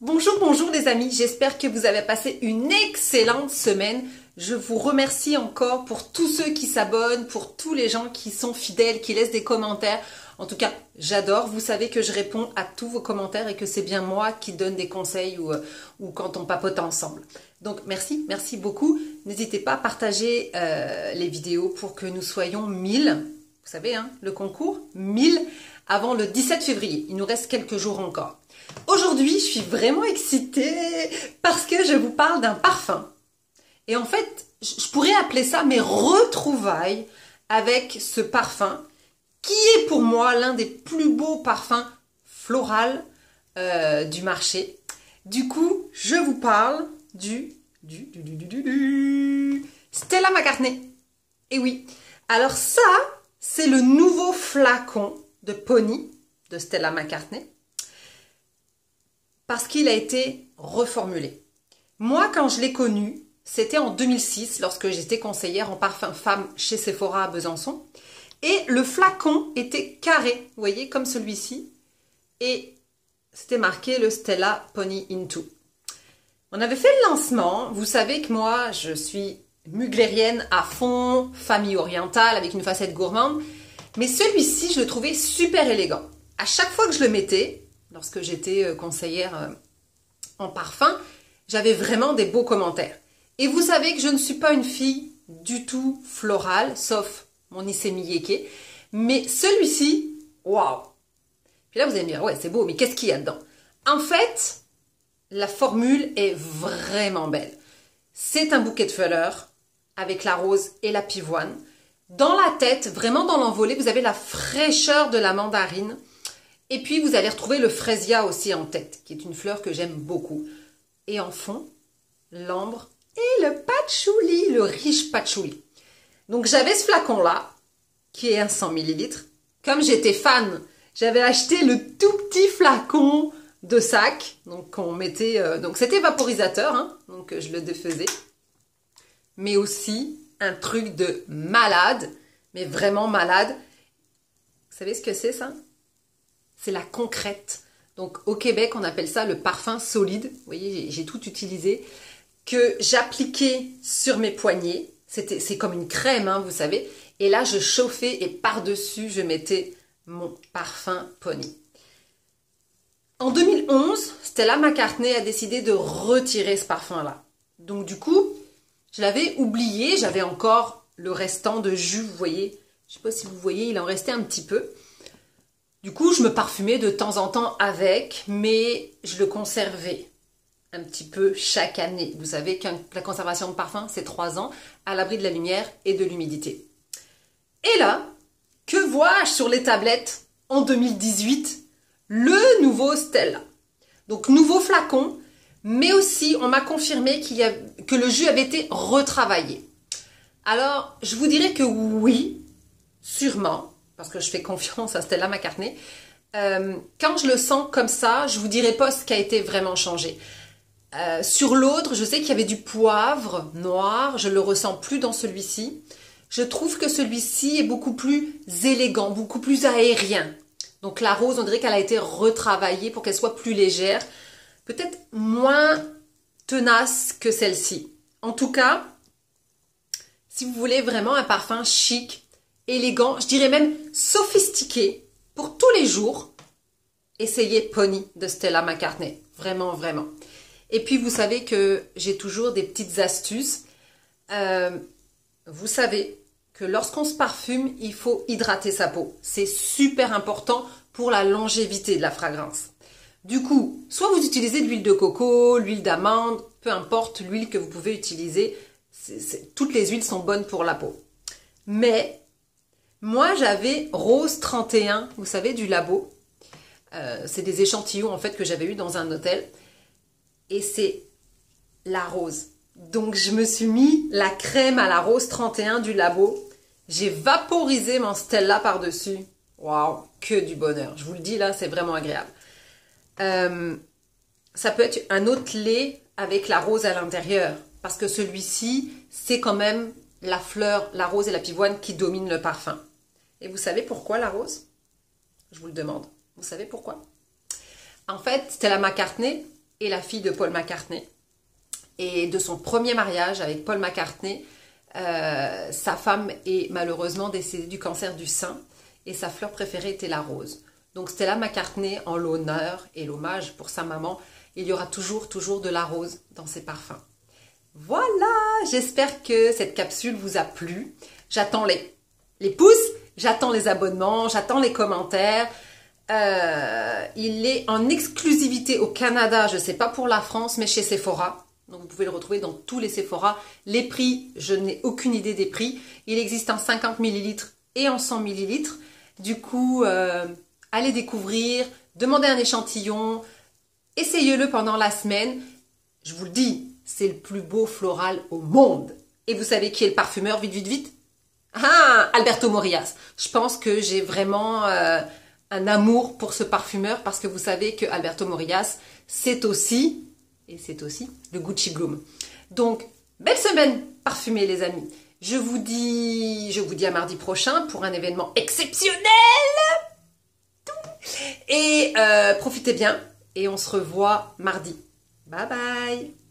Bonjour, bonjour les amis, j'espère que vous avez passé une excellente semaine. Je vous remercie encore pour tous ceux qui s'abonnent, pour tous les gens qui sont fidèles, qui laissent des commentaires. En tout cas, j'adore. Vous savez que je réponds à tous vos commentaires et que c'est bien moi qui donne des conseils ou quand on papote ensemble. Donc merci, merci beaucoup. N'hésitez pas à partager les vidéos pour que nous soyons 1000. Vous savez, hein, le concours, 1000 avant le 17 février. Il nous reste quelques jours encore. Aujourd'hui, je suis vraiment excitée parce que je vous parle d'un parfum. Et en fait, je pourrais appeler ça mes retrouvailles avec ce parfum qui est pour moi l'un des plus beaux parfums floraux du marché. Du coup, je vous parle du Stella McCartney. Et oui, alors ça, c'est le nouveau flacon de Pony de Stella McCartney parce qu'il a été reformulé. Moi, quand je l'ai connu, c'était en 2006 lorsque j'étais conseillère en parfum femme chez Sephora à Besançon. Et le flacon était carré, vous voyez, comme celui-ci. Et c'était marqué le Stella Pony Into. On avait fait le lancement. Vous savez que moi, je suis muglérienne à fond, famille orientale avec une facette gourmande. Mais celui-ci, je le trouvais super élégant. À chaque fois que je le mettais, lorsque j'étais conseillère en parfum, j'avais vraiment des beaux commentaires. Et vous savez que je ne suis pas une fille du tout florale, sauf mon Issey Miyake. Mais celui-ci, waouh! Puis là, vous allez me dire, ouais, c'est beau, mais qu'est-ce qu'il y a dedans? En fait, la formule est vraiment belle. C'est un bouquet de fleurs avec la rose et la pivoine. Dans la tête, vraiment dans l'envolée, vous avez la fraîcheur de la mandarine. Et puis, vous allez retrouver le fraisia aussi en tête, qui est une fleur que j'aime beaucoup. Et en fond, l'ambre et le patchouli, le riche patchouli. Donc, j'avais ce flacon-là, qui est un 100 ml. Comme j'étais fan, j'avais acheté le tout petit flacon de sac. Donc, on mettait... donc, c'était vaporisateur, hein, donc je le défaisais. Mais aussi, un truc de malade, mais vraiment malade. Vous savez ce que c'est, ça? C'est la concrète. Donc, au Québec, on appelle ça le parfum solide. Vous voyez, j'ai tout utilisé. Que j'appliquais sur mes poignets. C'est comme une crème, hein, vous savez. Et là, je chauffais et par-dessus, je mettais mon parfum Pony. En 2011, Stella McCartney a décidé de retirer ce parfum-là. Donc, du coup, je l'avais oublié. J'avais encore le restant de jus, vous voyez. Je ne sais pas si vous voyez, il en restait un petit peu. Du coup, je me parfumais de temps en temps avec, mais je le conservais un petit peu chaque année. Vous savez que la conservation de parfum, c'est 3 ans, à l'abri de la lumière et de l'humidité. Et là, que vois-je sur les tablettes en 2018? Le nouveau Stella. Donc, nouveau flacon, mais aussi, on m'a confirmé que le jus avait été retravaillé. Alors, je vous dirais que oui, sûrement, parce que je fais confiance à Stella McCartney. Quand je le sens comme ça, je vous dirai pas ce qui a été vraiment changé. Sur l'autre, je sais qu'il y avait du poivre noir, je le ressens plus dans celui-ci. Je trouve que celui-ci est beaucoup plus élégant, beaucoup plus aérien. Donc la rose, on dirait qu'elle a été retravaillée pour qu'elle soit plus légère, peut-être moins tenace que celle-ci. En tout cas, si vous voulez vraiment un parfum chic, élégant, je dirais même sophistiqué pour tous les jours, essayez Pony de Stella McCartney. Vraiment, vraiment. Et puis, vous savez que j'ai toujours des petites astuces. Vous savez que lorsqu'on se parfume, il faut hydrater sa peau. C'est super important pour la longévité de la fragrance. Du coup, soit vous utilisez de l'huile de coco, l'huile d'amande, peu importe l'huile que vous pouvez utiliser. Toutes les huiles sont bonnes pour la peau. Mais moi, j'avais Rose 31, vous savez, du labo. C'est des échantillons, en fait, que j'avais eu dans un hôtel. Et c'est la rose. Donc, je me suis mis la crème à la Rose 31 du labo. J'ai vaporisé mon Stella par-dessus. Waouh, que du bonheur. Je vous le dis, là, c'est vraiment agréable. Ça peut être un autre lait avec la rose à l'intérieur. Parce que celui-ci, c'est quand même la fleur, la rose et la pivoine qui dominent le parfum. Et vous savez pourquoi la rose? Je vous le demande. Vous savez pourquoi? En fait, Stella McCartney est la fille de Paul McCartney. Et de son premier mariage avec Paul McCartney, sa femme est malheureusement décédée du cancer du sein et sa fleur préférée était la rose. Donc Stella McCartney, en l'honneur et l'hommage pour sa maman, il y aura toujours de la rose dans ses parfums. Voilà, j'espère que cette capsule vous a plu. J'attends les pouces, j'attends les abonnements, j'attends les commentaires. Il est en exclusivité au Canada, je ne sais pas pour la France, mais chez Sephora. Donc vous pouvez le retrouver dans tous les Sephora. Les prix, je n'ai aucune idée des prix. Il existe en 50 ml et en 100 ml. Du coup, allez découvrir, demandez un échantillon, essayez-le pendant la semaine. Je vous le dis, c'est le plus beau floral au monde. Et vous savez qui est le parfumeur? Vite. Ah, Alberto Morillas. Je pense que j'ai vraiment un amour pour ce parfumeur parce que vous savez que Alberto Morillas, c'est aussi le Gucci Bloom. Donc, belle semaine parfumée les amis. Je vous dis à mardi prochain pour un événement exceptionnel. Et profitez bien et on se revoit mardi. Bye bye.